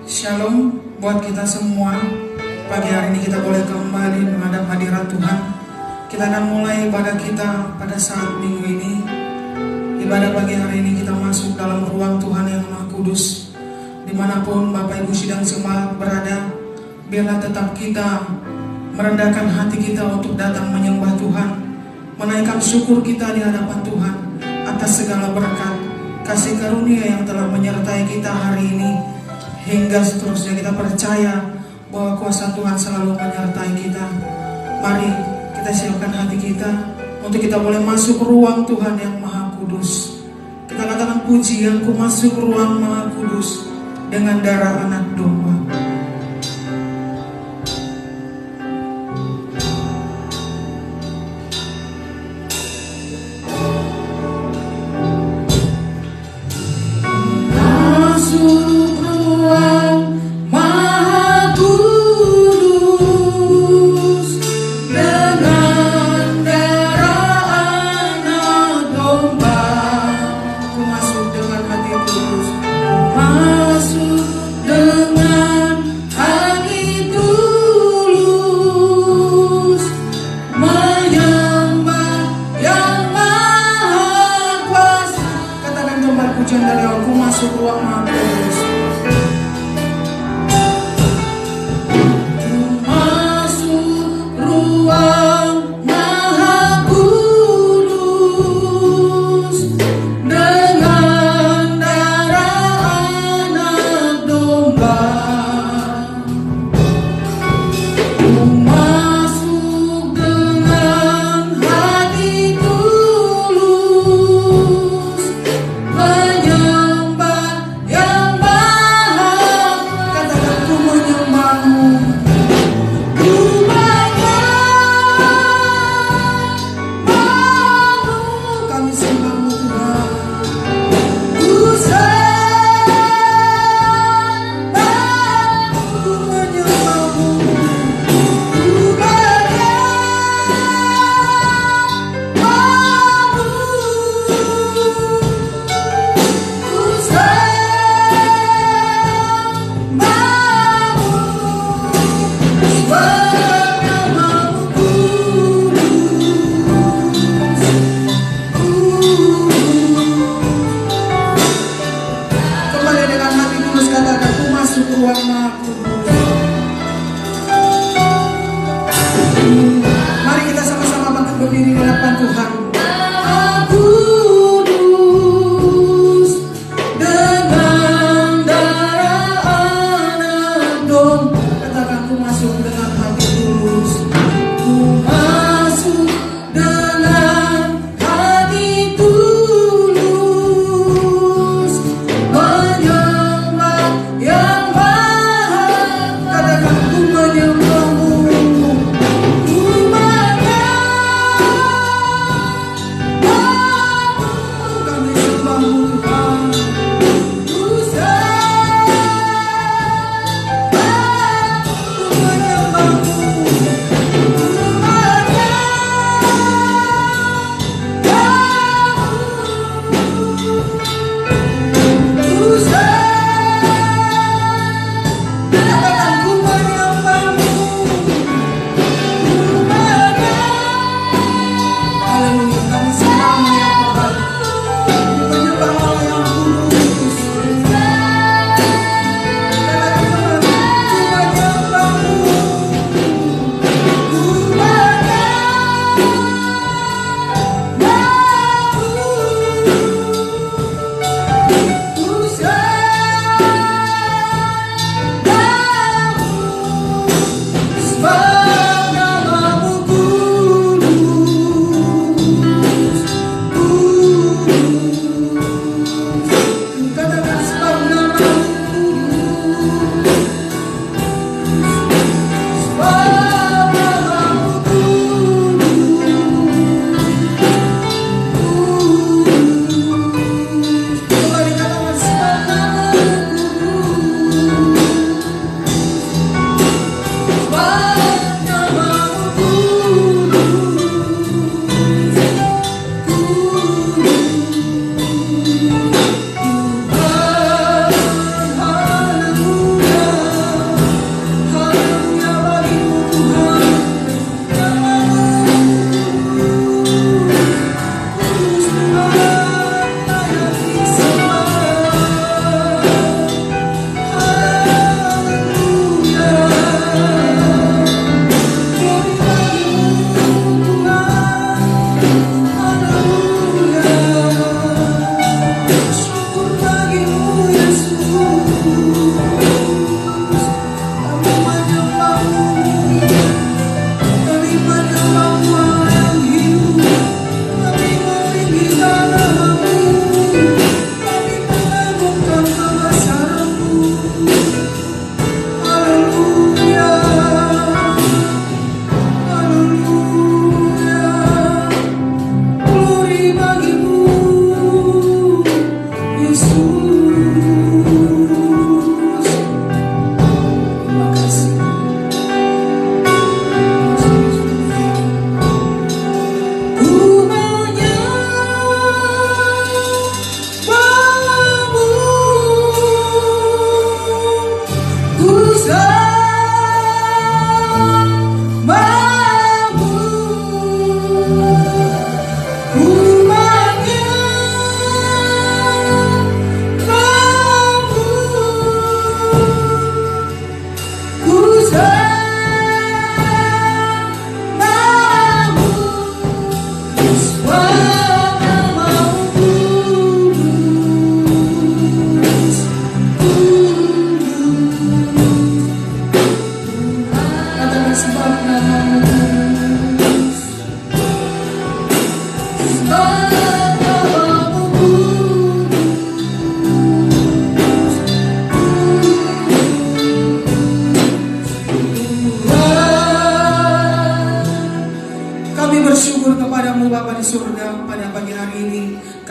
Shalom buat kita semua. Pagi hari ini kita boleh kembali menghadap hadirat Tuhan. Kita akan mulai ibadah kita pada saat minggu ini. Ibadah pagi hari ini kita masuk dalam ruang Tuhan yang Maha Kudus. Dimanapun Bapak Ibu sidang jemaat berada, biarlah tetap kita merendahkan hati kita untuk datang menyembah Tuhan, menaikkan syukur kita di hadapan Tuhan atas segala berkat, kasih karunia yang telah menyertai kita hari ini. Hingga seterusnya kita percaya bahwa kuasa Tuhan selalu menyertai kita. Mari kita siapkan hati kita untuk kita boleh masuk ruang Tuhan yang Maha Kudus. Kita katakan pujian, ku masuk ruang Maha Kudus dengan darah anak domba. Masuk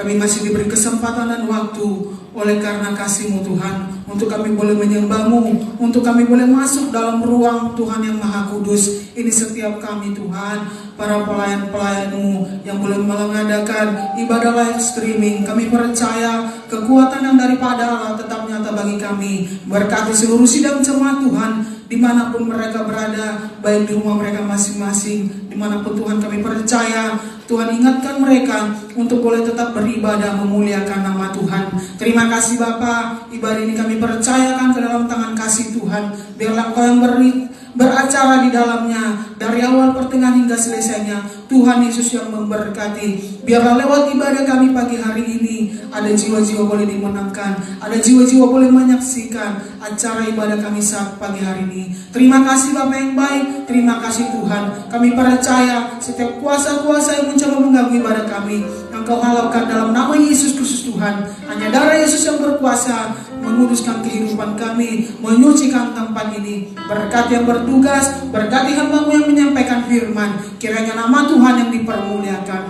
Kami masih diberi kesempatan dan waktu oleh karena kasih-Mu Tuhan, untuk kami boleh menyembah-Mu, untuk kami boleh masuk dalam ruang Tuhan yang Maha Kudus. Ini setiap kami Tuhan, para pelayan-pelayan-Mu yang boleh mengadakan ibadah live streaming. Kami percaya kekuatan yang daripada Allah tetap nyata bagi kami. Berkati seluruh sidang jemaat Tuhan, dimanapun mereka berada, baik di rumah mereka masing-masing, dimanapun Tuhan, kami percaya Tuhan ingatkan mereka untuk boleh tetap beribadah memuliakan nama Tuhan. Terima kasih Bapa, ibadah ini kami percayakan ke dalam tangan kasih Tuhan. Biarlah Engkau yang beracara di dalamnya dari awal pertengahan hingga selesainya. Tuhan Yesus yang memberkati. Biarlah lewat ibadah kami pagi hari ini ada jiwa-jiwa boleh dimenangkan, ada jiwa-jiwa boleh menyaksikan acara ibadah kami saat pagi hari ini. Terima kasih Bapa yang baik, terima kasih Tuhan. Kami percaya setiap kuasa-kuasa yang mencoba mengganggu ibadah kami, Engkau halaukan dalam nama Yesus Kristus Tuhan. Hanya darah Yesus yang berkuasa menguduskan kehidupan kami, menyucikan tempat ini. Berkati yang bertugas, berkati hamba-Mu yang menyampaikan firman. Kiranya nama Tuhan yang dipermuliakan.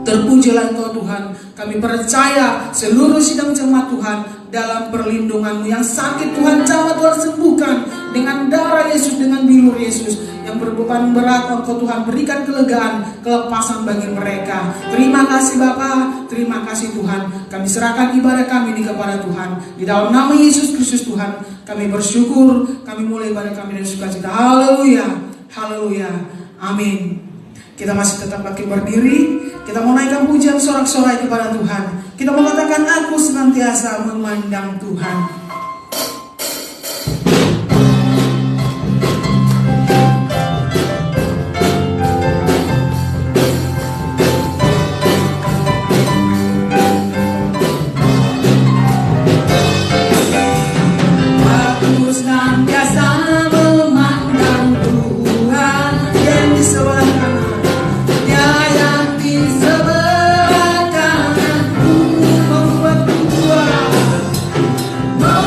Terpujilah Engkau Tuhan. Kami percaya seluruh sidang jemaat Tuhan dalam perlindungan-Mu. Yang sakit Tuhan jamah Tuhan sembuhkan dengan darah Yesus, dengan bilur Yesus. Yang berbeban berat Engkau Tuhan berikan kelegaan, kelepasan bagi mereka. Terima kasih Bapa, terima kasih Tuhan. Kami serahkan ibadah kami ini kepada Tuhan. Di dalam nama Yesus Kristus Tuhan kami bersyukur. Kami mulai ibadah kami dengan sukacita. Haleluya, haleluya, amin. Kita masih tetap bangkit berdiri. Kita mau naikkan pujian sorak-sorai kepada Tuhan. Kita mengatakan aku senantiasa memandang Tuhan. Oh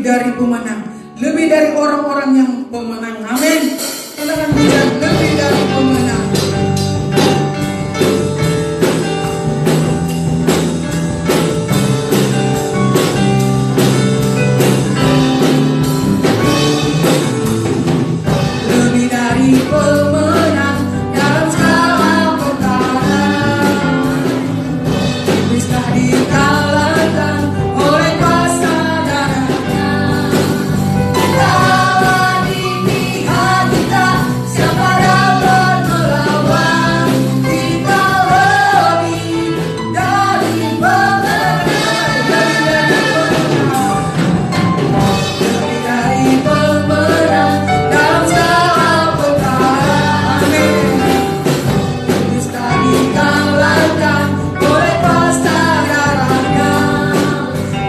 lebih dari pemenang, lebih dari orang-orang yang pemenang. Amin. Katakan pujian, lebih dari pemenang. Lebih dari pemenang dalam segala perkara, bisa dikalahkan oleh kuasa darahnya. Kalau di pihak kita, siapa dapat melawan? Kita lebih dari pemenang, lebih dari pemenang dalam segala perkara. Amin. Bisa dikalahkan oleh kuasa darahnya.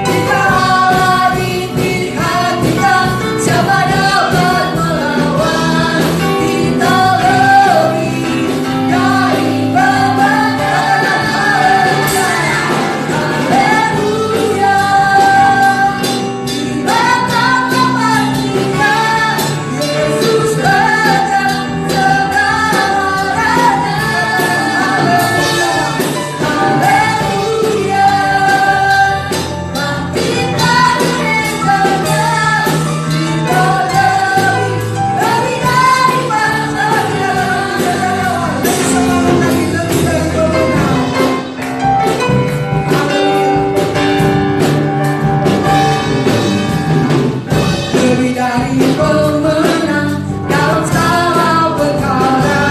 Jikalau di pihak kita, siapa dapat melawan? Kita lebih dari pemenang. Haleluya. Di belakang kepastian, Yesus datang segalanya. Haleluya. Bangkitlah gerejanya, kita lebih dari pemenang. Lebih semangat lagi, lebih dari pemenang. Lebih dari pemenang dalam segala perkara.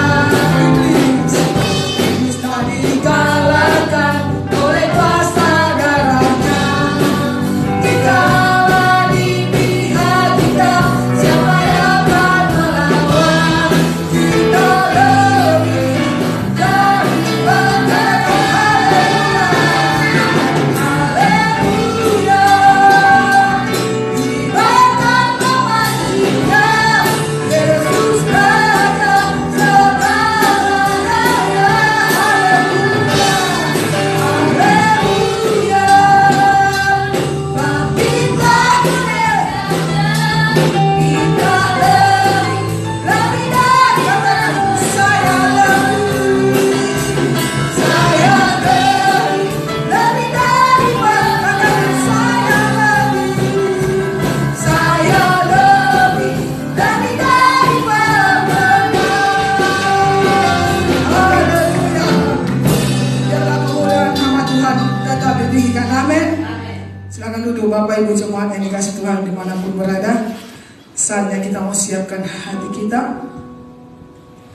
Iblis tak dikalahkan oleh kuasa darahnya. Jikalau di pihak kita, siapa dapat melawan? Kita lebih dari pemenang. Haleluya. Di belakang kepastian, Yesus datang segalanya. Haleluya. Haleluya. Bangkitlah gerejanya, kita lebih dari pemenang. Saya lebih dari pemenang. Saya lebih dari pemenang. Haleluya. Biarlah kemuliaan nama Tuhan tetap ditinggikan. Amin. Silakan duduk Bapak Ibu jemaat yang dikasih Tuhan dimanapun berada. Saatnya kita mau siapkan hati kita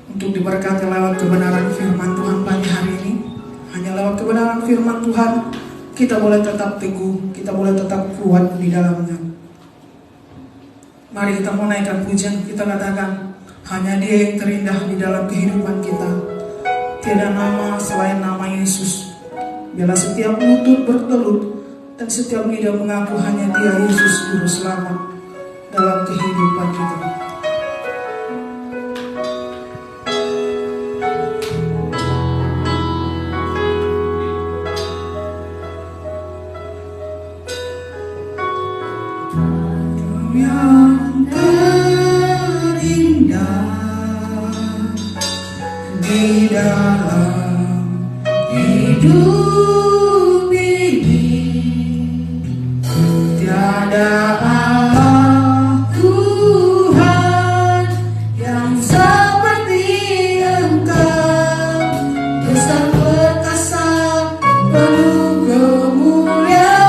untuk diberkati lewat kebenaran firman Tuhan pagi hari ini. Hanya lewat kebenaran firman Tuhan kita boleh tetap teguh, kita boleh tetap kuat di dalamnya. Mari kita mau naikkan pujian, kita katakan hanya Dia yang terindah di dalam kehidupan kita. Tiada nama selain nama Yesus. Biarlah setiap lutut bertelut dan setiap lidah mengaku hanya Dia Yesus Juru Selamat dalam kehidupan kita. Yang terindah di dalam hidup ini, tiada Allah Tuhan yang seperti Engkau, besar perkasa penuh kemuliaan.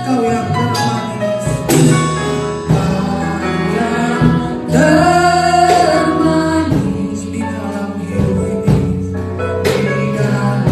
Kau yang termanis, termanis di dalam hidup ini, di dalam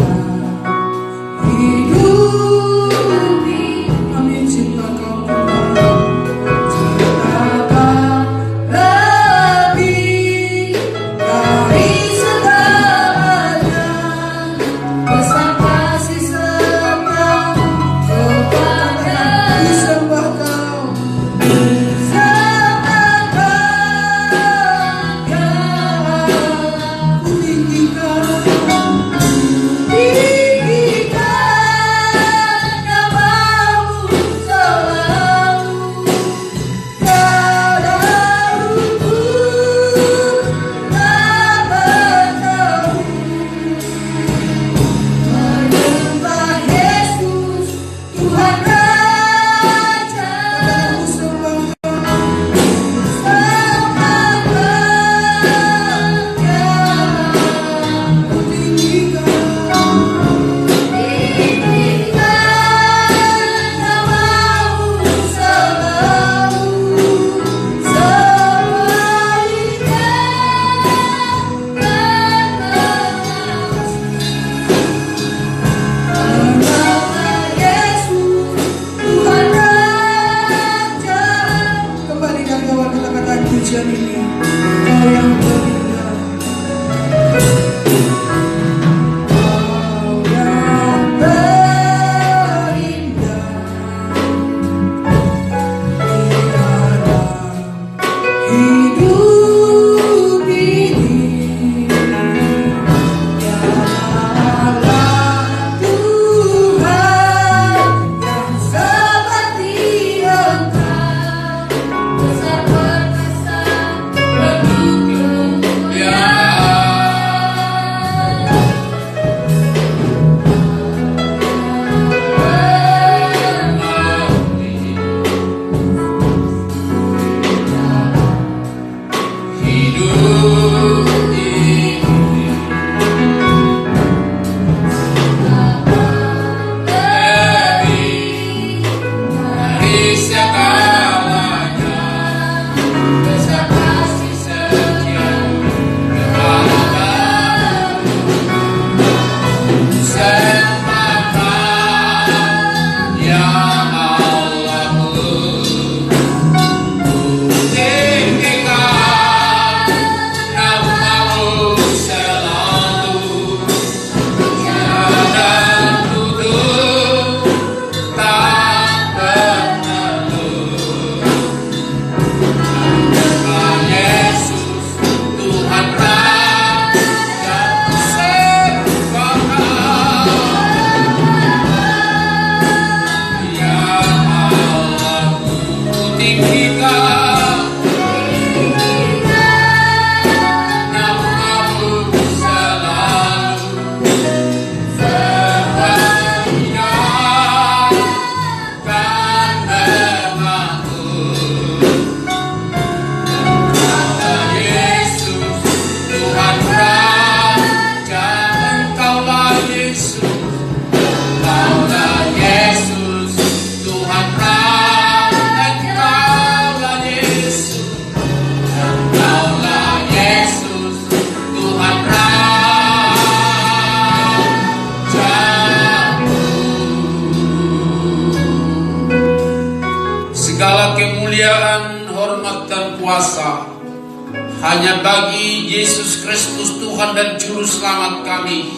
Hanya bagi Yesus Kristus Tuhan dan Juru Selamat kami,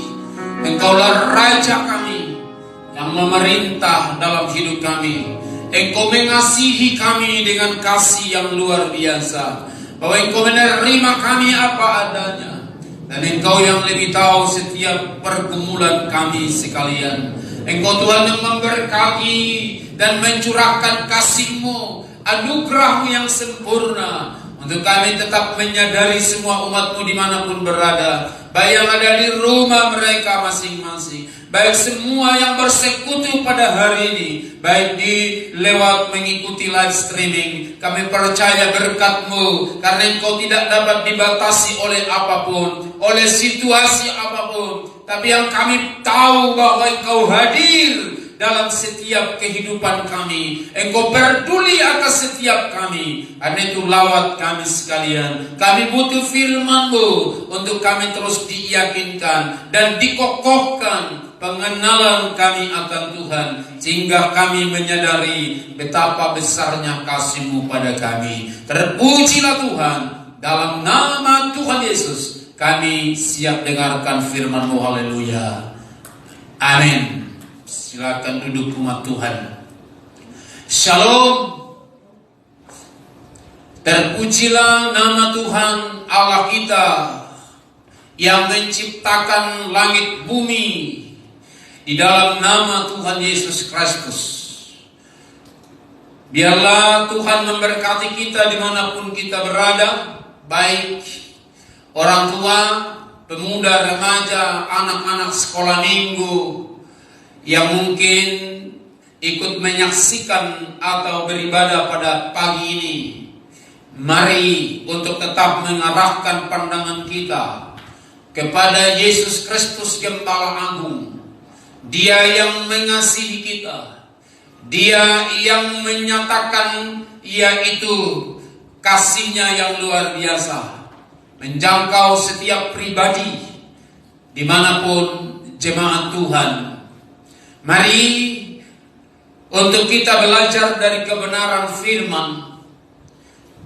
Engkaulah Raja kami yang memerintah dalam hidup kami. Engkau mengasihi kami dengan kasih yang luar biasa, bahwa Engkau menerima kami apa adanya, dan Engkau yang lebih tahu setiap pergumulan kami sekalian. Engkau Tuhan yang memberkati dan mencurahkan kasih-Mu, anugerah-Mu yang sempurna, untuk kami tetap menyadari semua umat-Mu dimanapun berada, baik yang ada di rumah mereka masing-masing, baik semua yang bersekutu pada hari ini, baik di lewat mengikuti live streaming. Kami percaya berkat-Mu, karena Engkau tidak dapat dibatasi oleh apapun, oleh situasi apapun. Tapi yang kami tahu bahwa Engkau hadir dalam setiap kehidupan kami. Engkau peduli atas setiap kami. Karena itu lawat kami sekalian. Kami butuh firman-Mu untuk kami terus diyakinkan dan dikokohkan pengenalan kami akan Tuhan, sehingga kami menyadari betapa besarnya kasih-Mu pada kami. Terpujilah Tuhan. Dalam nama Tuhan Yesus kami siap dengarkan firman-Mu. Haleluya. Amin. Silakan duduk umat Tuhan. Shalom. Terpujilah nama Tuhan Allah kita yang menciptakan langit bumi di dalam nama Tuhan Yesus Kristus. Biarlah Tuhan memberkati kita dimanapun kita berada, baik orang tua, pemuda, remaja, anak-anak sekolah minggu yang mungkin ikut menyaksikan atau beribadah pada pagi ini. Mari untuk tetap mengarahkan pandangan kita kepada Yesus Kristus Gembala Agung. Dia yang mengasihi kita, Dia yang menyatakan yaitu kasih-Nya yang luar biasa, menjangkau setiap pribadi dimanapun jemaat Tuhan. Mari untuk kita belajar dari kebenaran firman.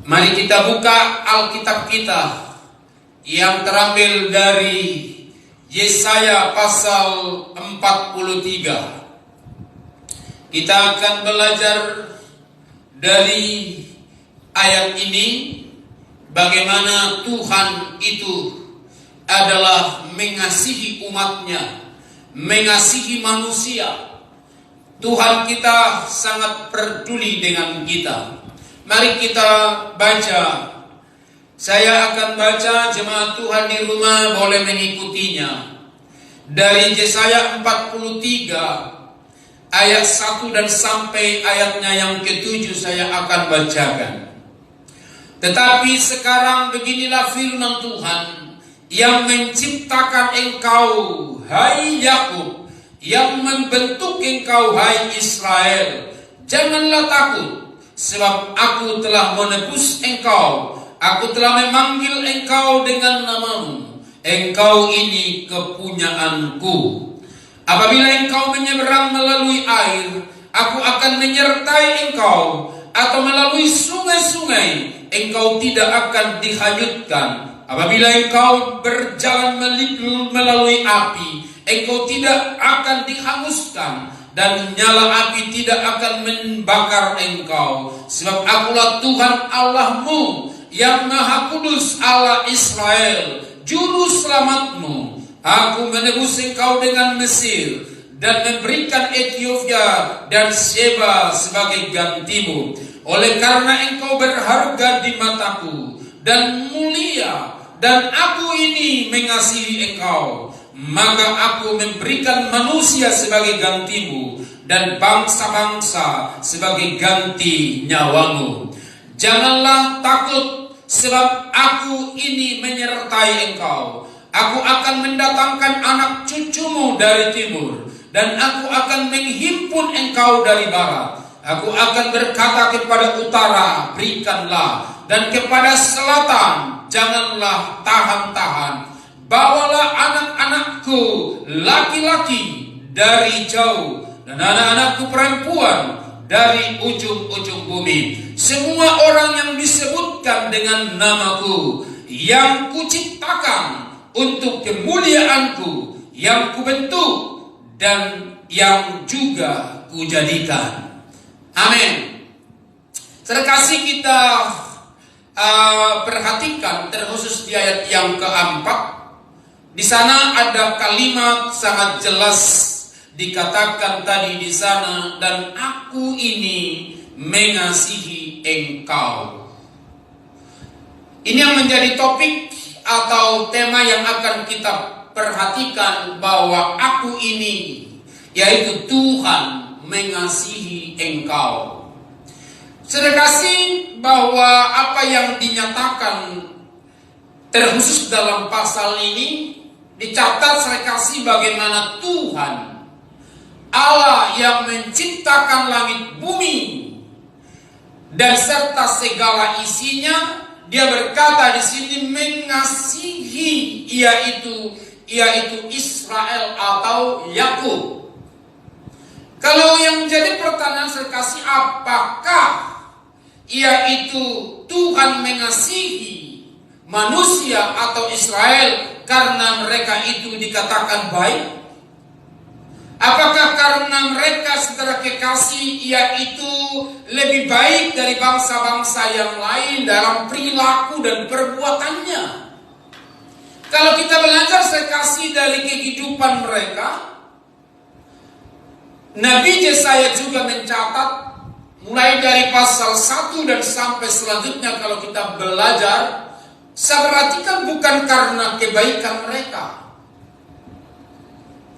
Mari kita buka Alkitab kita yang terambil dari Yesaya pasal 43. Kita akan belajar dari ayat ini, bagaimana Tuhan itu adalah mengasihi umatnya, mengasihi manusia. Tuhan kita sangat peduli dengan kita. Mari kita baca. Saya akan baca, jemaat Tuhan di rumah boleh mengikutinya. Dari Yesaya 43 ayat 1 dan sampai ayatnya yang ke-7 saya akan bacakan. Tetapi sekarang beginilah firman Tuhan yang menciptakan engkau, hai Yakub, yang membentuk engkau, hai Israel. Janganlah takut, sebab aku telah menebus engkau. Aku telah memanggil engkau dengan namamu. Engkau ini kepunyaanku. Apabila engkau menyeberang melalui air, aku akan menyertai engkau. Atau melalui sungai-sungai, engkau tidak akan dihanyutkan. Apabila engkau berjalan melalui api, engkau tidak akan dihanguskan, dan nyala api tidak akan membakar engkau. Sebab akulah Tuhan Allahmu, yang Maha Kudus, Allah Israel, Juru Selamatmu. Aku menebus engkau dengan Mesir, dan memberikan Ethiopia dan Sheba sebagai gantimu. Oleh karena engkau berharga di mataku dan mulia, dan aku ini mengasihi engkau, maka aku memberikan manusia sebagai gantimu, dan bangsa-bangsa sebagai ganti nyawamu. Janganlah takut, sebab aku ini menyertai engkau. Aku akan mendatangkan anak cucumu dari timur, dan aku akan menghimpun engkau dari barat. Aku akan berkata kepada utara, berikanlah, dan kepada selatan, janganlah tahan-tahan. Bawalah anak-anakku laki-laki dari jauh, dan anak-anakku perempuan dari ujung-ujung bumi. Semua orang yang disebutkan dengan namaku, yang kuciptakan untuk kemuliaanku, yang kubentuk dan yang juga kujadikan. Amin. Terkasih, kita perhatikan terkhusus di ayat yang keempat. Di sana ada kalimat sangat jelas dikatakan tadi di sana, dan aku ini mengasihi engkau. Ini yang menjadi topik atau tema yang akan kita perhatikan, bahwa aku ini, yaitu Tuhan mengasihi engkau. Saudara kasih, bahwa apa yang dinyatakan terkhusus dalam pasal ini dicatat, saya kasih, bagaimana Tuhan Allah yang menciptakan langit bumi dan serta segala isinya, Dia berkata di sini mengasihi, yaitu Israel atau Yakub. Kalau yang menjadi pertanyaan saya kasih, apakah yaitu Tuhan mengasihi manusia atau Israel karena mereka itu dikatakan baik? Apakah karena mereka, saudara kekasih, yaitu lebih baik dari bangsa-bangsa yang lain dalam perilaku dan perbuatannya? Kalau kita belajar sekasih dari kehidupan mereka, Nabi Yesaya juga mencatat mulai dari pasal 1 dan sampai selanjutnya. Kalau kita belajar, saya perhatikan bukan karena kebaikan mereka,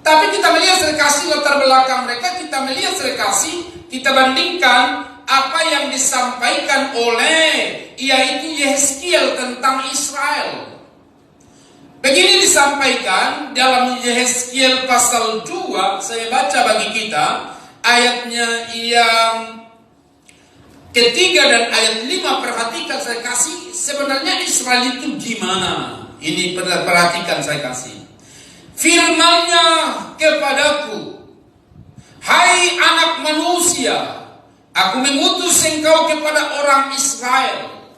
tapi kita melihat serikasi latar belakang mereka, kita melihat serikasi, kita bandingkan apa yang disampaikan oleh yaitu Yehezkiel tentang Israel. Begini disampaikan dalam Yehezkiel pasal 2, saya baca bagi kita ayatnya yang ketiga dan ayat 5. Perhatikan saya kasih, sebenarnya Israel itu gimana? Ini perhatikan saya kasih. Firman-Nya kepadaku, hai anak manusia, aku mengutus engkau kepada orang Israel,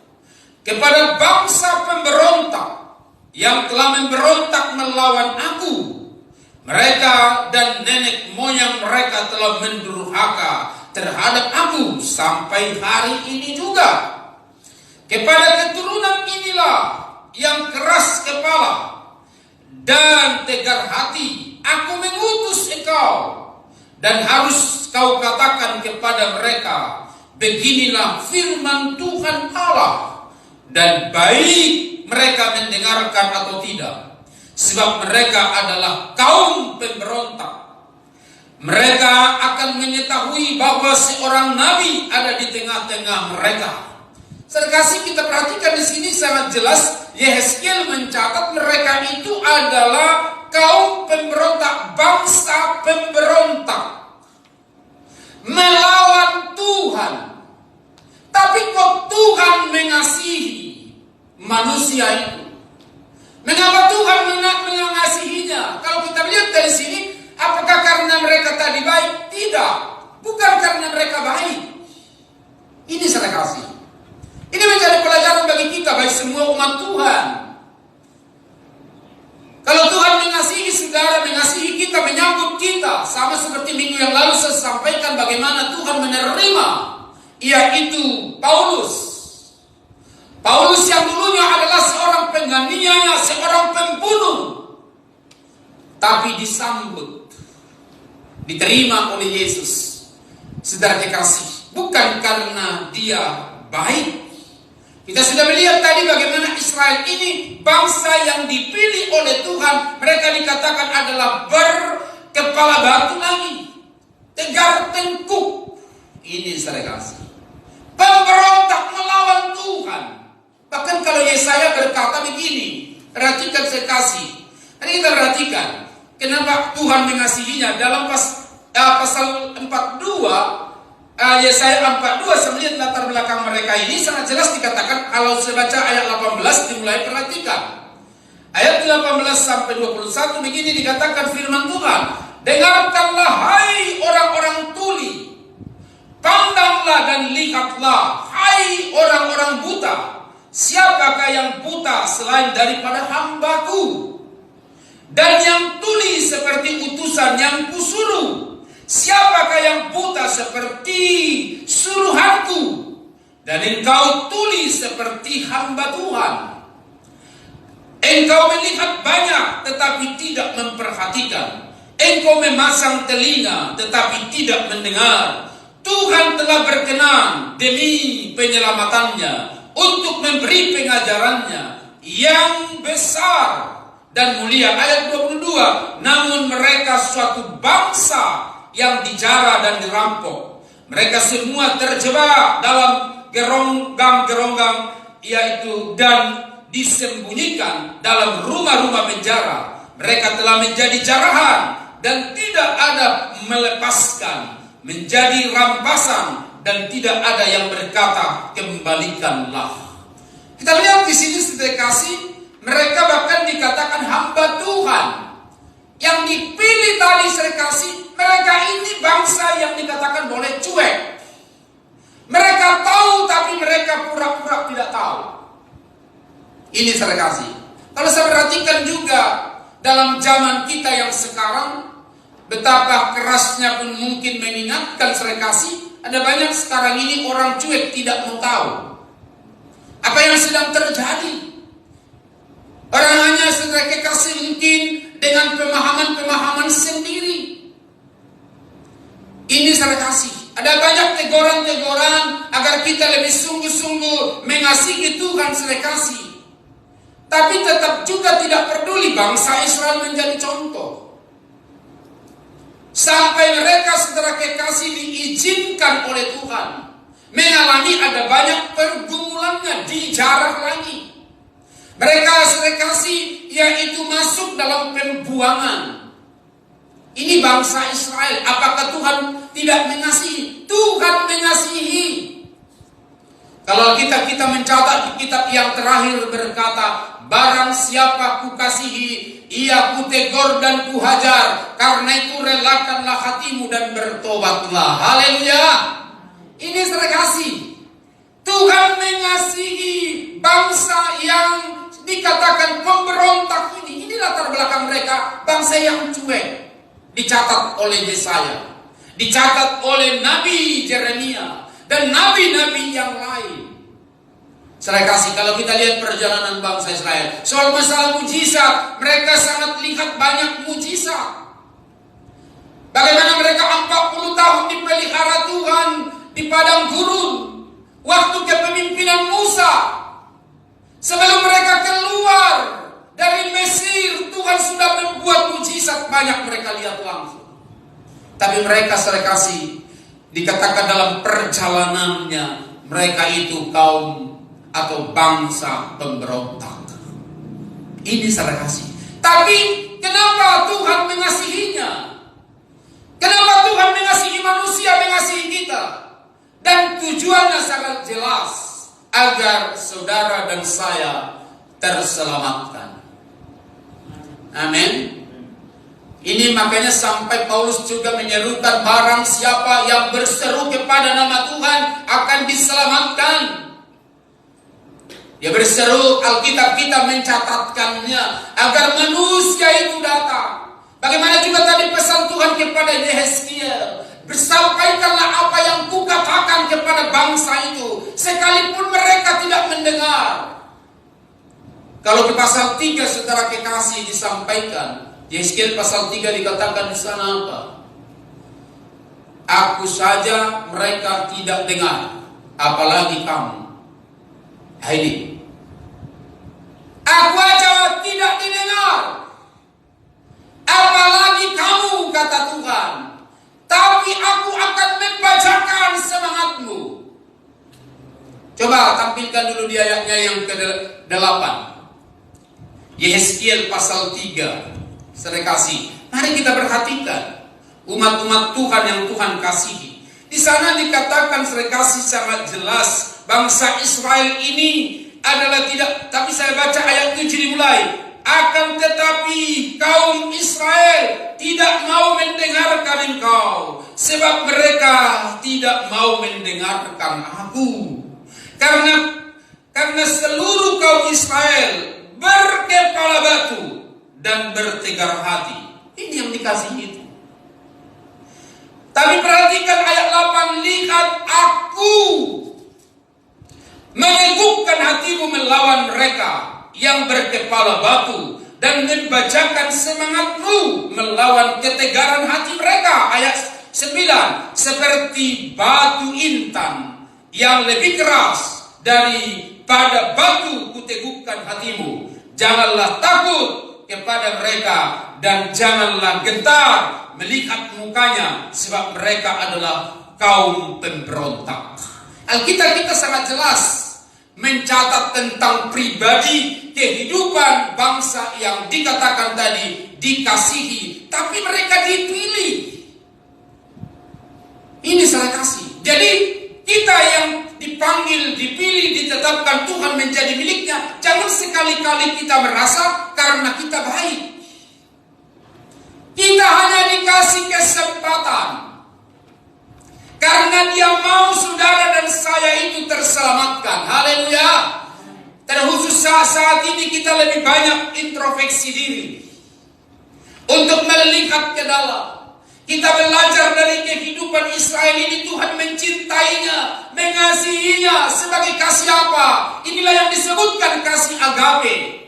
kepada bangsa pemberontak yang telah memberontak melawan aku. Mereka dan nenek moyang mereka telah mendurhaka terhadap aku sampai hari ini juga. Kepada keturunan inilah yang keras kepala dan tegar hati, aku mengutus engkau, dan harus kau katakan kepada mereka, beginilah firman Tuhan Allah, dan baik mereka mendengarkan atau tidak, sebab mereka adalah kaum pemberontak. Mereka akan mengetahui bahwa seorang nabi ada di tengah-tengah mereka. Serkasi, kita perhatikan di sini sangat jelas, Yehezkiel mencatat mereka itu adalah kaum pemberontak, bangsa pemberontak melawan Tuhan. Tapi kok Tuhan mengasihi manusia itu? Mengapa Tuhan mengasihinya? Kalau kita lihat dari sini, apakah karena mereka tadi baik? Tidak, bukan karena mereka baik. Ini saya kasih. Ini menjadi pelajaran bagi kita, bagi semua umat Tuhan. Kalau Tuhan mengasihi saudara, mengasihi kita, menyambut kita, sama seperti minggu yang lalu saya sampaikan bagaimana Tuhan menerima, yaitu Paulus. Paulus yang dulunya adalah seorang penganiaya, seorang pembunuh, tapi disambut, diterima oleh Yesus. Saudara kekasih, bukan karena dia baik. Kita sudah melihat tadi bagaimana Israel ini bangsa yang dipilih oleh Tuhan. Mereka dikatakan adalah berkepala batu lagi, tegar tengkuk. Ini saya kasih, pemberontak melawan Tuhan. Bahkan kalau Yesaya berkata begini, perhatikan saya kasih. Ini kita perhatikan kenapa Tuhan mengasihinya. Dalam pasal 42, Yesaya 42, saya melihat latar belakang mereka ini sangat jelas dikatakan. Kalau saya baca ayat 18 dimulai, perhatikan ayat 18 sampai 21, begini dikatakan firman Tuhan, dengarkanlah hai orang-orang tuli, pandanglah dan lihatlah hai orang-orang buta, siapakah yang buta selain daripada hamba-Ku? Dan yang tuli seperti utusan yang Kusuruh, siapakah yang buta seperti suruhan-Ku? Dan engkau tuli seperti hamba Tuhan. Engkau melihat banyak tetapi tidak memperhatikan. Engkau memasang telinga tetapi tidak mendengar. Tuhan telah berkenan demi penyelamatannya, untuk memberi pengajarannya yang besar dan mulia. Ayat 22. Namun mereka suatu bangsa yang dijara dan dirampok. Mereka semua terjebak dalam geronggang-geronggang, yaitu dan disembunyikan dalam rumah-rumah penjara. Mereka telah menjadi jarahan dan tidak ada melepaskan, menjadi rampasan dan tidak ada yang berkata kembalikanlah. Kita lihat di sini saudara kasih, mereka bahkan dikatakan hamba Tuhan yang dipilih tadi saudara kasih. Mereka ini bangsa yang dikatakan boleh cuek. Mereka tahu tapi mereka pura-pura tidak tahu. Ini saudara kasih. Kalau saya perhatikan juga dalam zaman kita yang sekarang, betapa kerasnya pun mungkin mengingatkan saudara kasih. Ada banyak sekarang ini orang cuek, tidak mau tahu apa yang sedang terjadi. Orang hanya saudara kasih mungkin dengan pemahaman-pemahaman sendiri. Ini saudara kasih. Ada banyak teguran-teguran agar kita lebih sungguh-sungguh mengasihi Tuhan saudara kasih. Tapi tetap juga tidak peduli bangsa Israel menjadi contoh. Sampai mereka saudara kekasih diizinkan oleh Tuhan mengalami ada banyak pergumulannya, dijarah lagi. Mereka saudara kasih yaitu masuk dalam pembuangan. Ini bangsa Israel. Apakah Tuhan tidak mengasihi? Tuhan mengasihi. Kalau kita mencatat di kitab yang terakhir berkata, barang siapa kukasihi, ia kutegur dan kuhajar. Karena itu relakanlah hatimu dan bertobatlah. Haleluya. Ini saudara kasih. Tuhan mengasihi bangsa yang dikatakan pemberontak ini. Ini latar belakang mereka, bangsa yang cuek. Dicatat oleh Yesaya, dicatat oleh Nabi Yeremia dan nabi-nabi yang lain. Saya kasih, kalau kita lihat perjalanan bangsa Israel soal masalah mujizat, mereka sangat lihat banyak mujizat. Bagaimana mereka 40 tahun dipelihara Tuhan di padang gurun, waktu kepemimpinan Musa. Sebelum mereka keluar dari Mesir, Tuhan sudah membuat mujizat, banyak mereka lihat langsung. Tapi mereka saudara kasih, dikatakan dalam perjalanannya, mereka itu kaum atau bangsa pemberontak. Ini saudara kasih. Tapi kenapa Tuhan mengasihinya? Kenapa Tuhan mengasihi manusia, mengasihi kita? Dan tujuannya sangat jelas, agar saudara dan saya terselamatkan. Amin. Ini makanya sampai Paulus juga menyerukan, barang siapa yang berseru kepada nama Tuhan akan diselamatkan. Dia berseru, Alkitab kita mencatatkannya, agar manusia itu datang. Bagaimana juga tadi pesan Tuhan kepada Yehezkiel, bersampaikanlah apa yang kukatakan kepada bangsa itu, sekalipun mereka tidak mendengar. Kalau di pasal 3 saudara kekasih disampaikan, Yehezkiel pasal 3 dikatakan di sana apa? Aku saja mereka tidak dengar, apalagi kamu. Ini. Aku aja tidak didengar, apalagi kamu, kata Tuhan. Tapi aku akan membacakan semangatmu. Coba tampilkan dulu di ayatnya yang ke-8. Yehezkiel pasal 3. Saudara kasih, mari kita perhatikan umat-umat Tuhan yang Tuhan kasihi. Di sana dikatakan saudara kasih sangat jelas, bangsa Israel ini adalah tidak, tapi saya baca ayat 7 dimulai. Akan tetapi kaum Israel tidak mau mendengarkan engkau, sebab mereka tidak mau mendengarkan aku. Karena karena seluruh kaum Israel berkepala batu dan bertegar hati. Ini yang dikasih itu. Tapi perhatikan ayat 8, lihat aku menegukkan hatimu melawan mereka yang berkepala batu dan membacakan semangatmu melawan ketegaran hati mereka. Ayat 9, seperti batu intan yang lebih keras daripada batu kutegukkan hatimu. Janganlah takut kepada mereka dan janganlah gentar melihat mukanya, sebab mereka adalah kaum pemberontak. Alkitab kita sangat jelas mencatat tentang pribadi kehidupan bangsa yang dikatakan tadi dikasihi, tapi mereka dipilih. Ini salah kasih. Jadi kita yang dipanggil, dipilih, ditetapkan Tuhan menjadi miliknya, jangan sekali-kali kita merasa karena kita baik. Kita hanya dikasih kesempatan karena Dia mau saudara dan saya itu terselamatkan. Haleluya. Terkhusus saat ini kita lebih banyak introspeksi diri untuk melihat ke dalam. Kita belajar dari kehidupan Israel ini, Tuhan mencintainya, mengasihinya sebagai kasih apa? Inilah yang disebutkan kasih agape.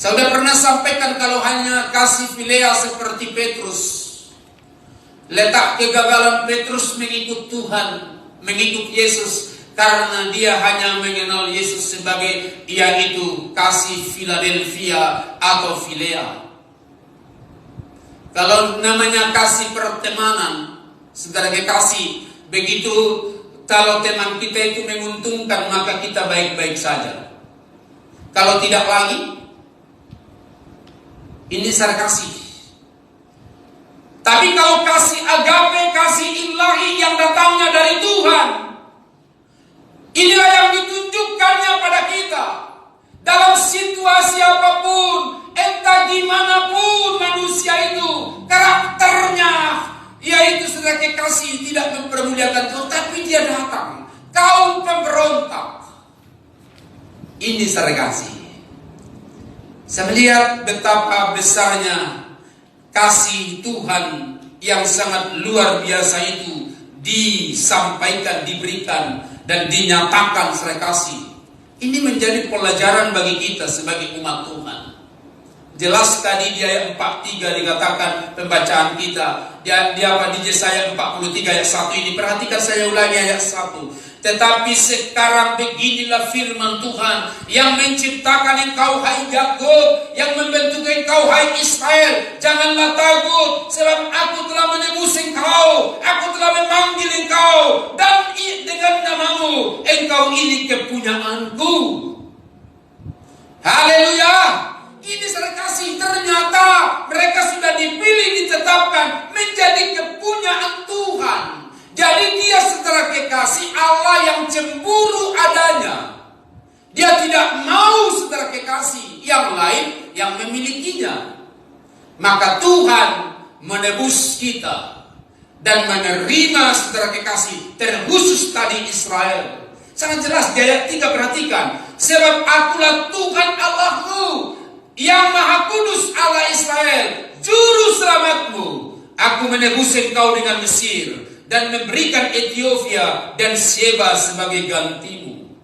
Saya sudah pernah sampaikan kalau hanya kasih filea seperti Petrus, letak kegagalan Petrus mengikut Tuhan, mengikut Yesus, karena dia hanya mengenal Yesus sebagai yaitu kasih Philadelphia atau filea. Kalau namanya kasih pertemanan, saudara kekasih, begitu kalau teman kita itu menguntungkan, maka kita baik-baik saja. Kalau tidak lagi, ini saudara kasih. Tapi kalau kasih agape, kasih ilahi yang datangnya dari Tuhan, inilah yang ditunjukkannya pada kita. Dalam situasi apapun, entah gimana pun manusia itu, karakternya, yaitu saudara kekasih tidak mempermuliakan Tuhan, tapi dia datang, kaum pemberontak. Ini saudara kasih. Saya melihat betapa besarnya kasih Tuhan yang sangat luar biasa itu disampaikan, diberikan, dan dinyatakan saudara kasih. Ini menjadi pelajaran bagi kita sebagai umat Tuhan. Jelas tadi di ayat 43 dikatakan pembacaan kita. Di Yesaya 43 ayat 1 ini. Perhatikan saya ulangi ayat 1. Tetapi sekarang beginilah firman Tuhan yang menciptakan engkau hai Yakub, yang membentuk engkau hai Israel. Janganlah takut, sebab aku telah menebus engkau, aku telah memanggil engkau, dan dengan namamu engkau ini kepunyaanku. Haleluya. Ini saudara kasih, ternyata mereka sudah dipilih, ditetapkan menjadi kepunyaan Tuhan. Jadi dia saudara kekasih Allah yang cemburu adanya. Dia tidak mau saudara kekasih yang lain yang memilikinya. Maka Tuhan menebus kita dan menerima saudara kekasih, terkhusus tadi Israel. Sangat jelas di ayat 3, perhatikan. Sebab akulah Tuhan Allahmu, yang Maha Kudus Allah Israel, juru selamatmu. Aku menebus engkau dengan Mesir dan memberikan Ethiopia dan Sheba sebagai gantimu.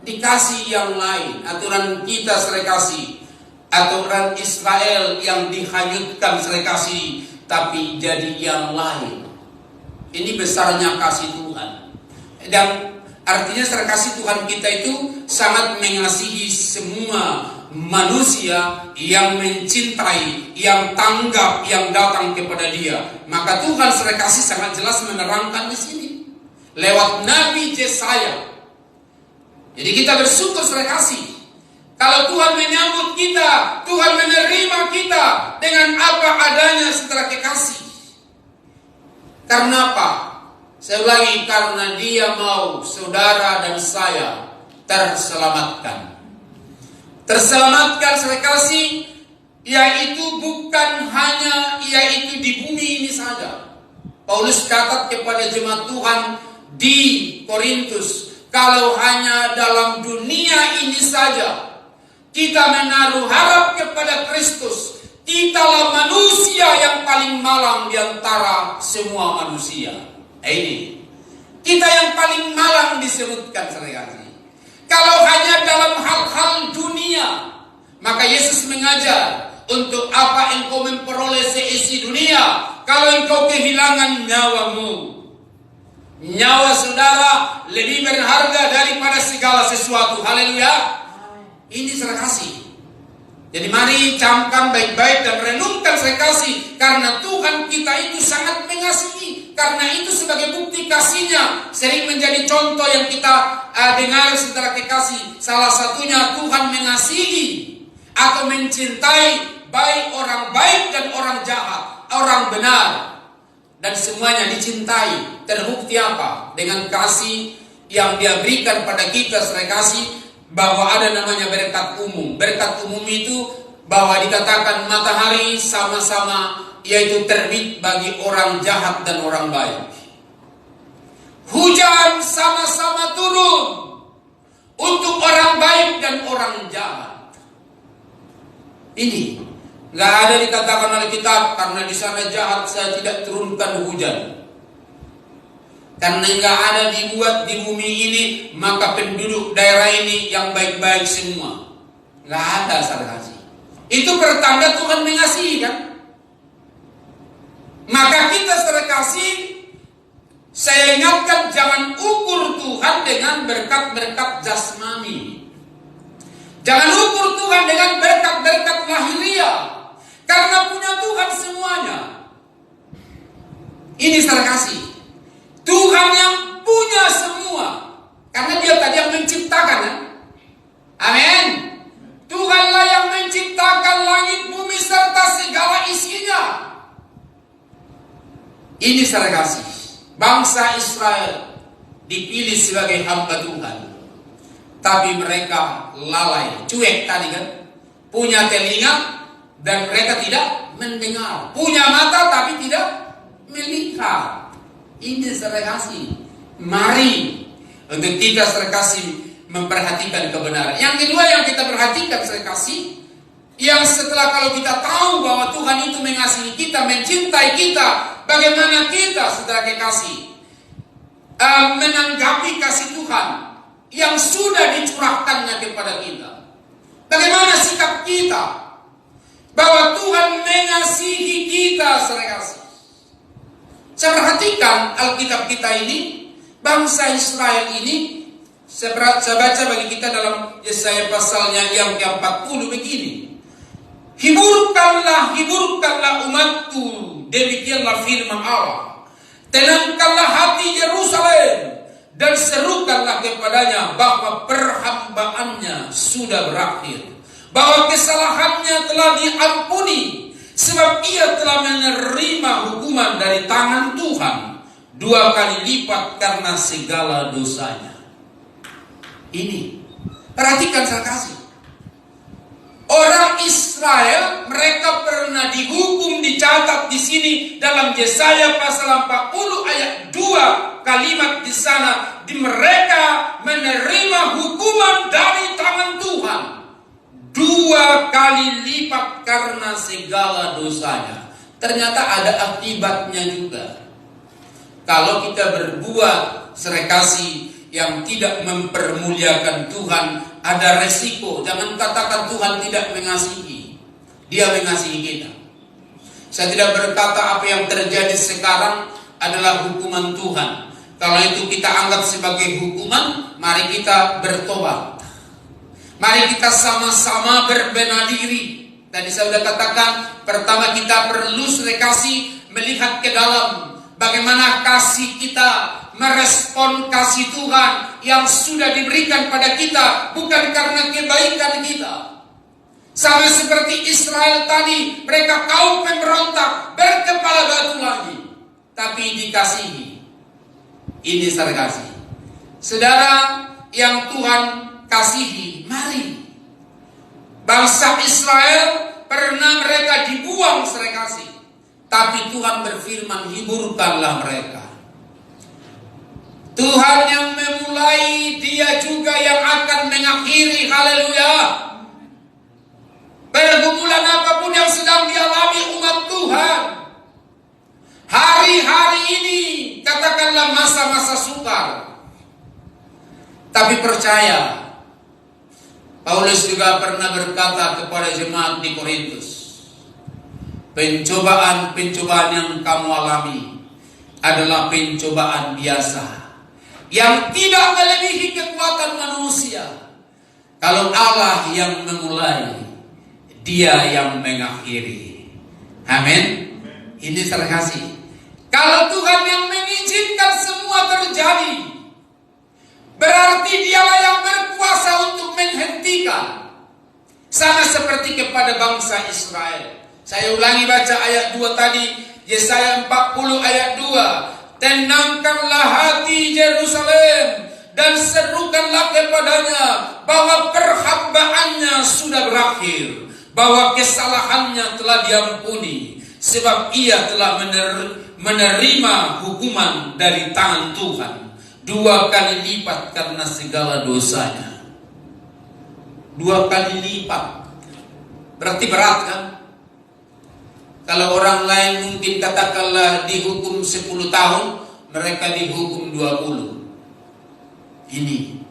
Dikasih yang lain, aturan kita serekasi, aturan Israel yang dihanyutkan serekasi, tapi jadi yang lain. Ini besarnya kasih Tuhan. Dan artinya serekasi Tuhan kita itu sangat mengasihi semua manusia yang mencintai, yang tanggap, yang datang kepada Dia. Maka Tuhan serekasih sangat jelas menerangkan di sini lewat Nabi Yesaya. Jadi kita bersyukur serekasih. Kalau Tuhan menyambut kita, Tuhan menerima kita dengan apa adanya saudara kekasih. Karena apa? Saya ulangi, karena Dia mau saudara dan saya terselamatkan. Terselamatkan saudara kasih, yaitu bukan hanya yaitu di bumi ini saja. Paulus catat kepada jemaat Tuhan di Korintus, kalau hanya dalam dunia ini saja kita menaruh harap kepada Kristus, kitalah manusia yang paling malang di antara semua manusia. Ini kita yang paling malang disebutkan sekali. Kalau hanya dalam hal-hal dunia, maka Yesus mengajar, untuk apa engkau memperoleh seisi dunia kalau engkau kehilangan nyawamu? Nyawa saudara lebih berharga daripada segala sesuatu. Haleluya. Ini saudara kasih. Jadi mari camkan baik-baik dan renungkan saya kasih. Karena Tuhan kita itu sangat mengasihi. Karena itu sebagai bukti kasihnya sering menjadi contoh yang kita dengar saudara kekasih. Salah satunya Tuhan mengasihi atau mencintai baik orang baik dan orang jahat, orang benar. Dan semuanya dicintai. Terbukti apa? Dengan kasih yang dia berikan pada kita saudara kasih. Bahwa ada namanya berkat umum. Berkat umum itu bahwa dikatakan matahari sama-sama yaitu terbit bagi orang jahat dan orang baik. Hujan sama-sama turun untuk orang baik dan orang jahat. Ini nggak ada dikatakan oleh kitab karena di sana jahat saya tidak turunkan hujan. Karena nggak ada dibuat di bumi ini, maka penduduk daerah ini yang baik-baik semua. Nggak ada saudara kasih. Itu pertanda Tuhan mengasihi kan? Maka kita saudara kasih, saya ingatkan jangan ukur Tuhan dengan berkat-berkat jasmani. Jangan ukur Tuhan dengan berkat-berkat lahiriah. Karena punya Tuhan semuanya. Ini saudara kasih. Tuhan yang punya semua. Karena dia tadi yang menciptakan kan? Amin. Tuhanlah yang menciptakan langit, bumi serta segala isinya. Ini saudara kasih. Bangsa Israel dipilih sebagai hamba Tuhan. Tapi mereka lalai, cuek tadi kan? Punya telinga dan mereka tidak mendengar. Punya mata tapi tidak melihat. Ini saudara kasih. Mari untuk kita saudara kasih memperhatikan kebenaran. Yang kedua yang kita perhatikan saudara kasih, yang setelah kalau kita tahu bahwa Tuhan itu mengasihi kita, mencintai kita, bagaimana kita saudara kekasih menanggapi kasih Tuhan yang sudah dicurahkannya kepada kita. Bagaimana sikap kita bahwa Tuhan mengasihi kita saudara kasih. Saya perhatikan Alkitab kita ini, bangsa Israel ini, saya baca bagi kita dalam Yesaya pasalnya yang ke-40 begini. Hiburkanlah umatku, demikianlah firman Allah. Tenangkanlah hati Yerusalem dan serukanlah kepadanya bahwa perhambaannya sudah berakhir, bahwa kesalahannya telah diampuni. Sebab ia telah menerima hukuman dari tangan Tuhan 2 kali lipat karena segala dosanya. Ini perhatikan saya kasih. Orang Israel mereka pernah dihukum, dicatat di sini dalam Yesaya pasal 40 ayat 2 kalimat di sana. Di mereka menerima hukuman dari tangan Tuhan 2 kali lipat karena segala dosanya. Ternyata ada akibatnya juga. Kalau kita berbuat serekasi yang tidak mempermuliakan Tuhan, ada resiko. Jangan katakan Tuhan tidak mengasihi. Dia mengasihi kita. Saya tidak berkata apa yang terjadi sekarang adalah hukuman Tuhan. Kalau itu kita anggap sebagai hukuman, mari kita bertobat. Mari kita sama-sama berbenah diri. Tadi saya sudah katakan, pertama kita perlu serekasi melihat ke dalam. Bagaimana kasih kita merespon kasih Tuhan yang sudah diberikan pada kita. Bukan karena kebaikan kita. Sama seperti Israel tadi. Mereka kaum pemberontak, berkepala batu lagi. Tapi dikasihi. Ini saya kasih. Saudara yang Tuhan kasihi, mari. Bangsa Israel pernah mereka dibuang serekasi, tapi Tuhan berfirman, hiburkanlah mereka. Tuhan yang memulai, Dia juga yang akan mengakhiri. Haleluya. Pergumulan apapun yang sedang dialami umat Tuhan, hari-hari ini katakanlah masa-masa sukar. Tapi percaya, Paulus juga pernah berkata kepada jemaat di Korintus, pencobaan-pencobaan yang kamu alami adalah pencobaan biasa, yang tidak melebihi kekuatan manusia. Kalau Allah yang memulai, Dia yang mengakhiri. Amin. Ini terkasih. Kalau Tuhan yang mengizinkan semua terjadi, berarti Dialah yang berkuasa untuk menghentikan. Sama seperti kepada bangsa Israel. Saya ulangi baca ayat 2 tadi, Yesaya 40 ayat 2. Tenangkanlah hati Yerusalem dan serukanlah kepadanya bahwa perhambaannya sudah berakhir, bahwa kesalahannya telah diampuni, sebab ia telah menerima hukuman dari tangan Tuhan 2 kali lipat karena segala dosanya. 2 kali lipat berarti berat kan? Kalau orang lain mungkin katakanlah dihukum 10 tahun, mereka dihukum 20. Ini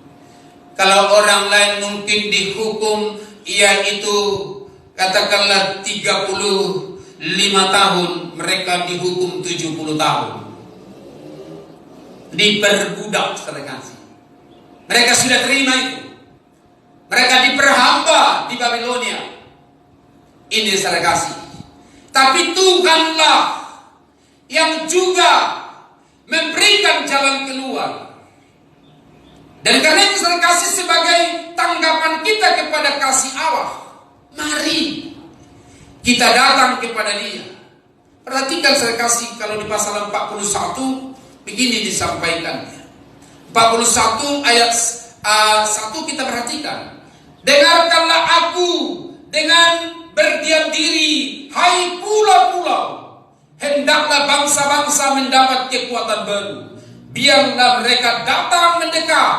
kalau orang lain mungkin dihukum yaitu katakanlah 35 tahun, mereka dihukum 70 tahun. Diperbudak terkasih. Mereka sudah terima itu. Mereka diperhamba di Babilonia. Ini terkasih. Tapi Tuhanlah yang juga memberikan jalan keluar. Dan karena itu terkasih, sebagai tanggapan kita kepada kasih Allah, mari kita datang kepada Dia. Perhatikan terkasih, kalau di pasal 41 begini disampaikannya. 41 ayat 1 kita perhatikan. Dengarkanlah aku dengan berdiam diri, hai pulau-pulau. Hendaklah bangsa-bangsa mendapat kekuatan baru. Biarlah mereka datang mendekat.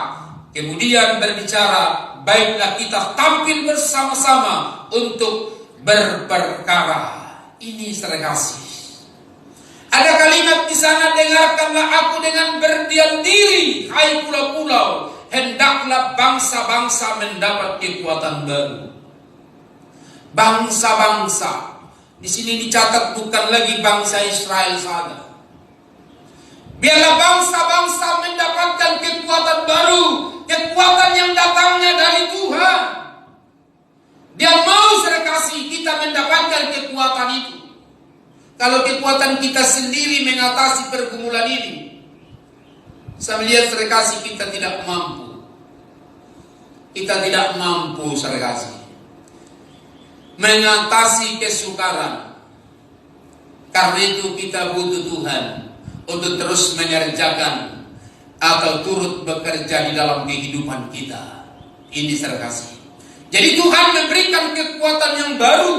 Kemudian berbicara, baiklah kita tampil bersama-sama untuk berperkara. Ini terkasih. Ada kalimat di sana, dengarkanlah aku dengan berdiam diri, hai pulau-pulau. Hendaklah bangsa-bangsa mendapat kekuatan baru. Bangsa-bangsa di sini dicatat bukan lagi bangsa Israel saja. Biarlah bangsa-bangsa mendapatkan kekuatan baru, kekuatan yang datangnya dari Tuhan. Dia mau terkasih kita mendapatkan kekuatan itu. Kalau kekuatan kita sendiri mengatasi pergumulan ini, saya melihat terkasih kita tidak mampu. Kita tidak mampu terkasih mengatasi kesukaran. Karena itu kita butuh Tuhan untuk terus mengerjakan atau turut bekerja di dalam kehidupan kita. Ini terkasih. Jadi Tuhan memberikan kekuatan yang baru.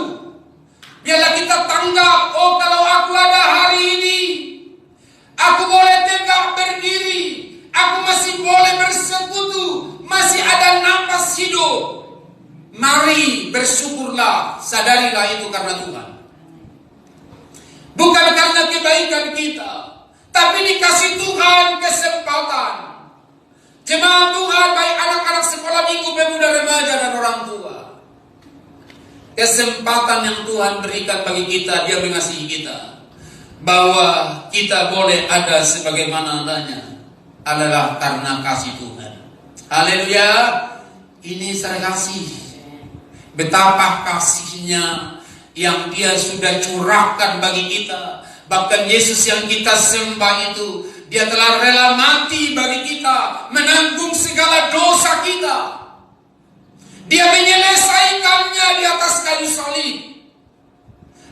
Biarlah kita tanggap, oh kalau aku ada hari ini, aku boleh tegak berdiri, aku masih boleh bersekutu, masih ada napas hidup. Mari bersyukurlah, sadarilah itu karena Tuhan. Bukan karena kebaikan kita, tapi dikasih Tuhan kesempatan. Jemaat Tuhan, baik anak-anak sekolah minggu, pemuda, remaja, dan orang tua. Kesempatan yang Tuhan berikan bagi kita, Dia mengasihi kita. Bahwa kita boleh ada sebagaimana adanya adalah karena kasih Tuhan. Haleluya. Ini saya kasih. Betapa kasihnya yang Dia sudah curahkan bagi kita. Bahkan Yesus yang kita sembah itu, Dia telah rela mati bagi kita, menanggung segala dosa kita. Dia menyelesaikannya di atas kayu salib.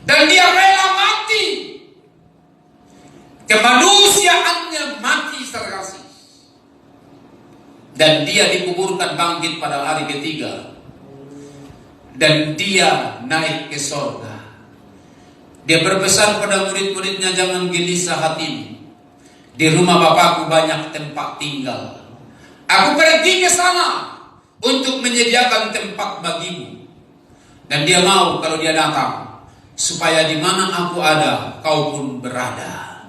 Dan Dia rela mati. Kemanusiaannya mati terkasih. Dan Dia dikuburkan bangkit pada hari ketiga. Dan Dia naik ke sorga. Dia berpesan pada murid-muridnya, jangan gelisah hatimu. Di rumah Bapakku banyak tempat tinggal. Aku pergi ke sana untuk menyediakan tempat bagimu. Dan dia mau kalau dia datang, supaya di mana aku ada, kau pun berada.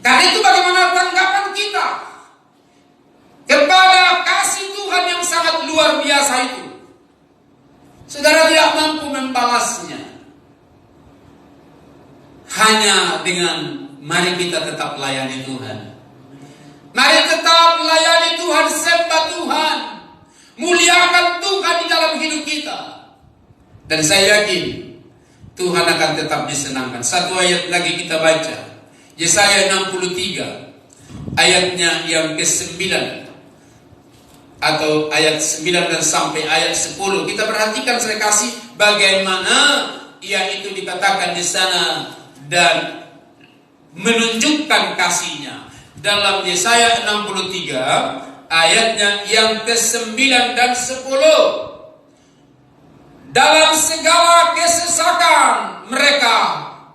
Karena itu bagaimana tanggapan kita kepada kasih Tuhan yang sangat luar biasa itu? Saudara tidak mampu membalasnya. Hanya dengan mari kita tetap layani Tuhan. Mari tetap layani Tuhan, sembah Tuhan, muliakan Tuhan di dalam hidup kita. Dan saya yakin Tuhan akan tetap disenangkan. Satu ayat lagi kita baca, Yesaya 63 ayatnya yang ke-9 atau ayat 9 dan sampai ayat 10. Kita perhatikan saya kasih bagaimana ia itu dikatakan di sana dan menunjukkan kasihnya. Dalam Yesaya 63 ayatnya yang ke-9 dan 10. Dalam segala kesesakan mereka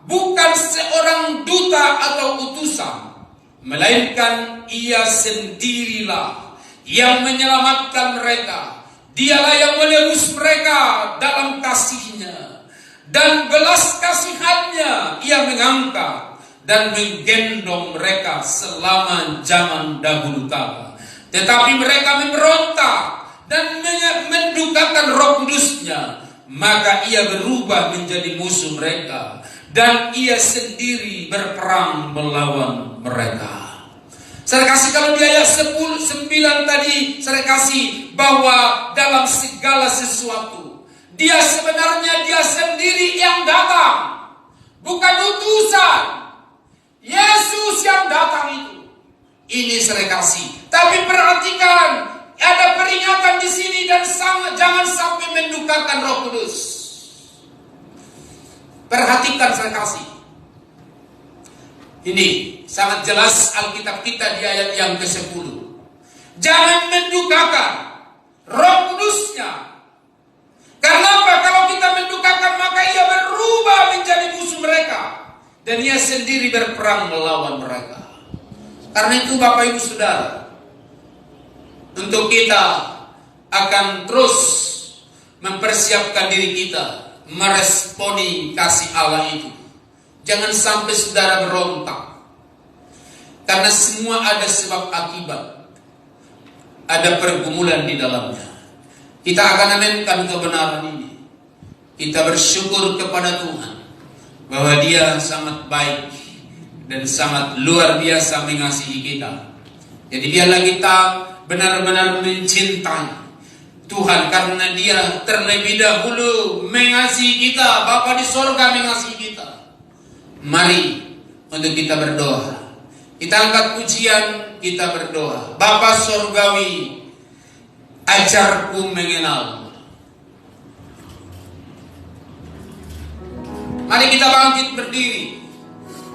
bukan seorang duta atau utusan, melainkan ia sendirilah yang menyelamatkan mereka. Dialah yang menebus mereka dalam kasihnya, dan belas kasihannya ia mengangkat dan menggendong mereka selama zaman dahulu kala. Tetapi mereka memberontak dan mendukakan Roh Kudusnya, maka ia berubah menjadi musuh mereka, dan ia sendiri berperang melawan mereka. Saya kasih kalau di ayat 9 tadi, saya kasih bahwa dalam segala sesuatu dia sebenarnya dia sendiri yang datang, bukan utusan. Yesus yang datang itu. Ini saya kasih. Tapi perhatikan, ada peringatan di sini dan jangan sampai mendukakan Roh Kudus. Perhatikan saya kasih. Ini sangat jelas Alkitab kita di ayat yang ke-10. Jangan mendukakan Roh Kudusnya. Karena apa? Kalau kita mendukakan, maka ia berubah menjadi musuh mereka, dan ia sendiri berperang melawan mereka. Karena itu Bapak Ibu Saudara, untuk kita akan terus mempersiapkan diri kita meresponi kasih Allah itu. Jangan sampai saudara berontak. Karena semua ada sebab akibat. Ada pergumulan di dalamnya. Kita akan amenkan kebenaran ini. Kita bersyukur kepada Tuhan bahwa Dia sangat baik dan sangat luar biasa mengasihi kita. Jadi biarlah kita benar-benar mencintai Tuhan, karena Dia terlebih dahulu mengasihi kita. Bapa di sorga mengasihi kita. Mari untuk kita berdoa. Kita angkat pujian, kita berdoa. Bapa sorgawi, ajarku mengenal. Mari kita bangkit berdiri.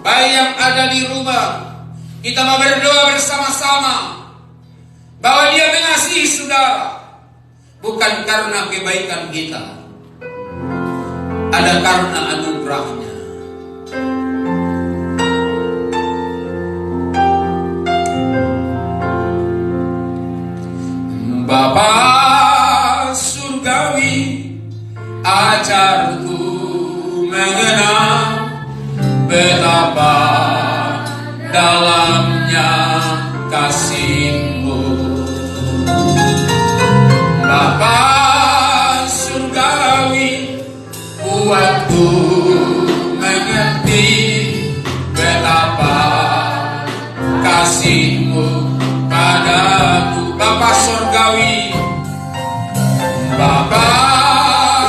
Baik yang ada di rumah, kita mau berdoa bersama-sama bahwa Dia mengasihi saudara. Bukan karena kebaikan kita, ada karena anugerahnya. Bapa surgawi, ajarku mengenal betapa dalamnya kasih-Mu. Bapa surgawi, buatku mengerti betapa kasih-Mu padaku. Bapa surgawi, Bapa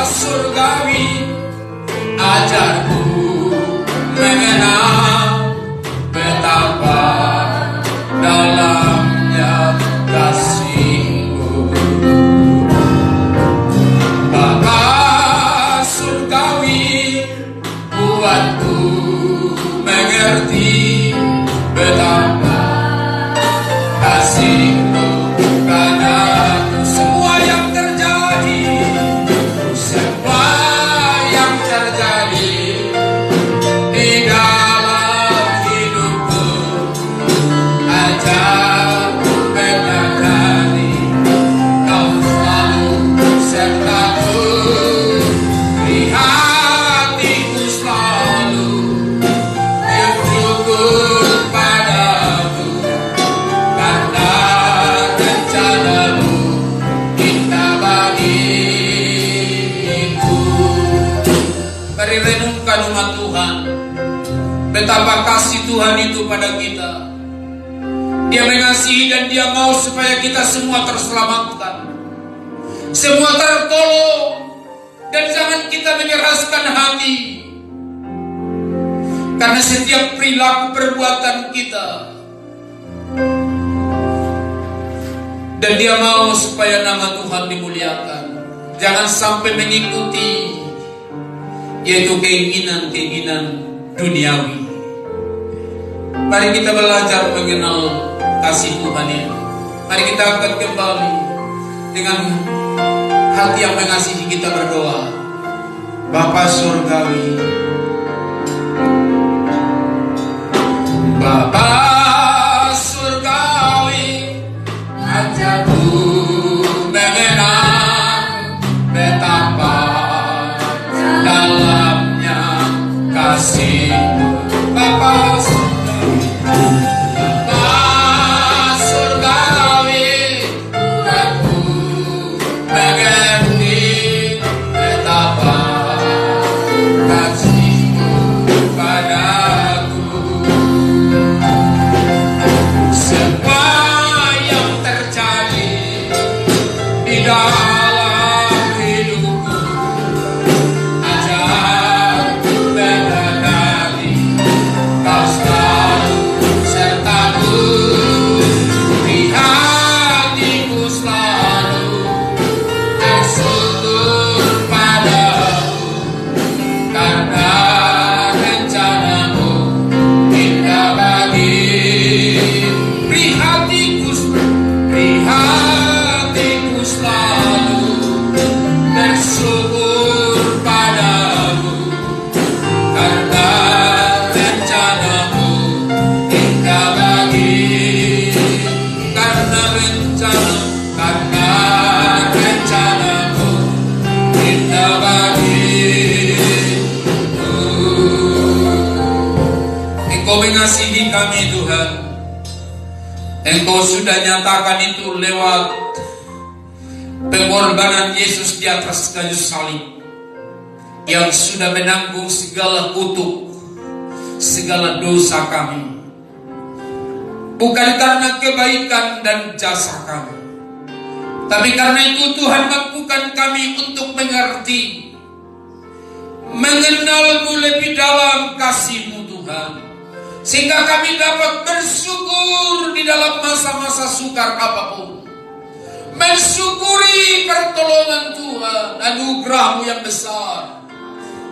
surgawi, ajarku mengenal betapa dalamnya kasih-Mu. Bapa surgawi, buatku mengerti betapa kasih-Mu padaku. Semua yang terjadi di dalam hidupku Tuhan itu pada kita. Dia mengasihi dan Dia mau supaya kita semua terselamatkan, semua tertolong. Dan jangan kita menyeraskan hati, karena setiap perilaku perbuatan kita, dan Dia mau supaya nama Tuhan dimuliakan. Jangan sampai mengikuti yaitu keinginan-keinginan duniawi. Mari kita belajar mengenal kasih Tuhan ini. Mari kita akan kembali dengan hati yang mengasihi, kita berdoa. Bapa surgawi, Bapa surgawi, ajarku mengenal betapa dalamnya kasih Bapa surgawi. Bapa surgawi, aku mengerti betapa kasih-Mu padaku. Semua yang terjadi di dalam hidupku, ajarku menyadari Kau selalu sertaku. Di hatiku selalu bersyukur padamu, karena rencana-Mu indah bagi. Beri hatiku selalu bersyukur padamu, karena rencana-Mu indah bagi. Karena rencana-Mu indah bagiku. Engkau mengasihi kami Tuhan. Engkau sudah nyatakan itu lewat pengorbanan Yesus di atas kayu salib, yang sudah menanggung segala kutuk, segala dosa kami. Bukan karena kebaikan dan jasa kami, tapi karena itu Tuhan mampukan kami untuk mengerti, mengenal-Mu lebih dalam kasih-Mu Tuhan, sehingga kami dapat bersyukur di dalam masa-masa sukar apapun. Mensyukuri pertolongan Tuhan, anugerah-Mu yang besar.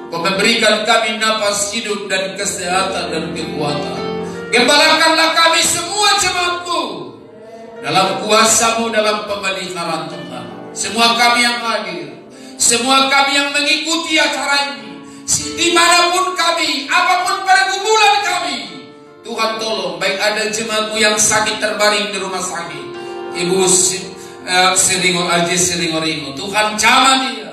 Kau memberikan kami napas hidup dan kesehatan dan kekuatan. Gembalakanlah kami semua jemaat-Mu dalam kuasa-Mu, dalam pemeliharaan Tuhan. Semua kami yang hadir, semua kami yang mengikuti acara ini, dimanapun kami, apapun pergumulan kami, Tuhan tolong. Baik ada jemaat-Mu yang sakit terbaring di rumah sakit, Ibu Selingo, Tuhan jamah dia.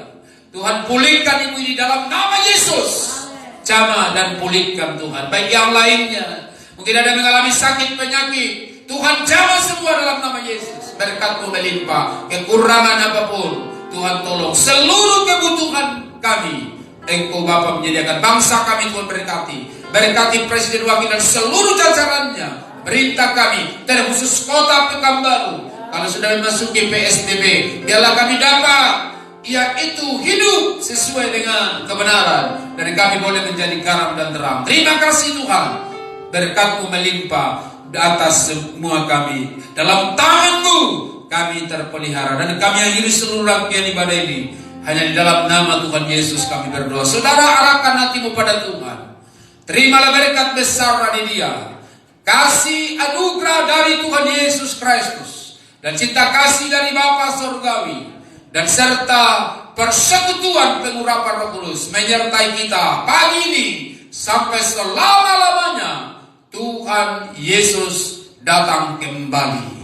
Tuhan pulihkan ibu ini dalam nama Yesus. Jamah dan pulihkan Tuhan. Baik yang lainnya, mungkin ada mengalami sakit penyakit, Tuhan jamah semua dalam nama Yesus. Berkat-Mu melimpah, kekurangan apapun Tuhan tolong. Seluruh kebutuhan kami Engkau Bapa menyediakan. Bangsa kami Tuhan berkati. Berkati Presiden, Wakil dan seluruh jajarannya. Perintah kami terkhusus kota Pekanbaru, kalau sudah memasuki PSBB, biarlah kami dapat yaitu hidup sesuai dengan kebenaran, dan kami boleh menjadi garam dan terang. Terima kasih Tuhan, berkat-Mu melimpah di atas semua kami. Dalam tangan-Mu kami terpelihara, dan kami akhiri seluruh rangkaian ibadah ini hanya di dalam nama Tuhan Yesus kami berdoa. Saudara, arahkan hatimu pada Tuhan. Terimalah berkat besar dari Dia, kasih anugerah dari Tuhan Yesus Kristus, dan cinta kasih dari Bapa Surgawi, dan serta persekutuan pengurapan Roh Kudus menyertai kita pagi ini sampai selama-lamanya. Tuhan Yesus datang kembali.